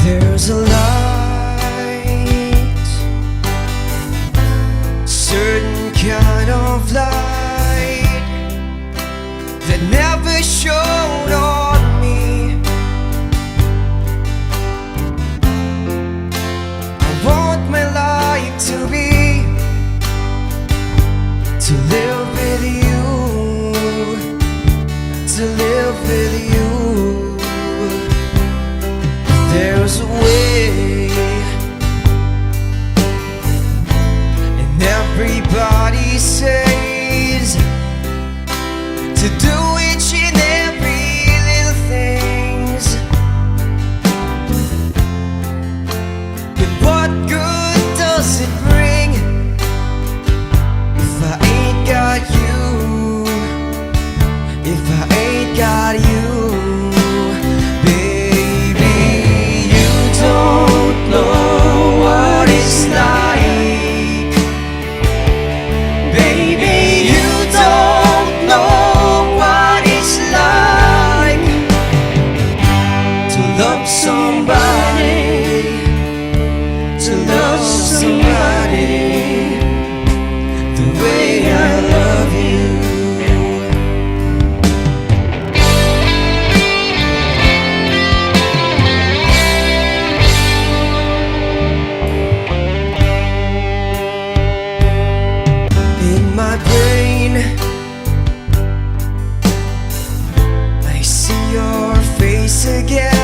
There's a light, certain kind of light that never shone on me. I want my life to be, to live with you, to live with you. There's a way, and everybody says to do each and every little things, but what good does it bring if I ain't got you, if I ain't got you? To love somebody the way I love you. In my brain, I see your face again.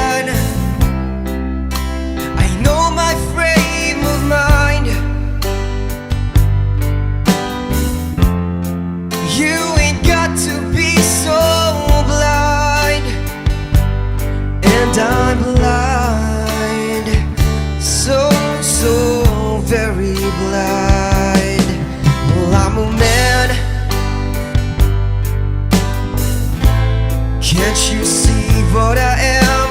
I'm blind, so very blind. Well, I'm a man, can't you see what I am?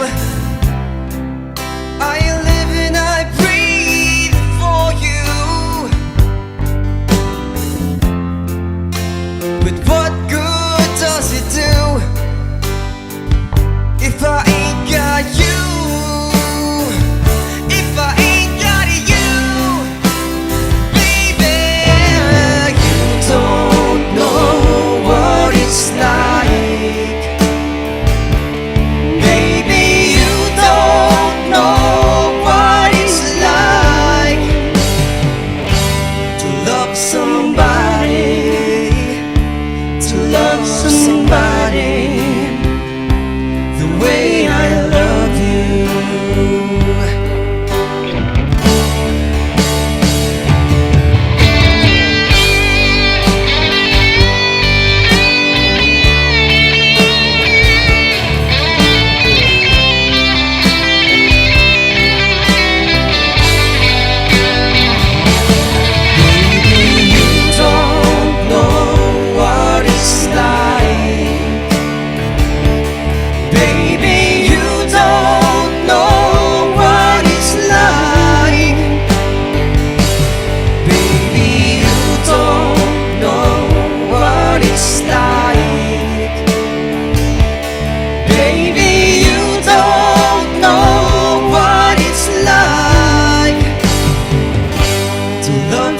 I live and I breathe for you, but what good does it do if I ain't got you? If I ain't got you, baby, you don't know what it's like. Baby, you don't know what it's like to love somebody, to love somebody the way I love you.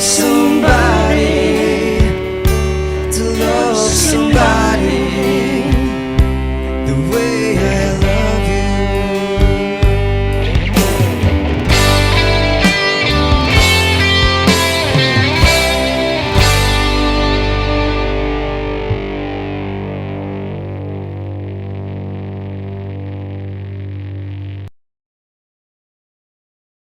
So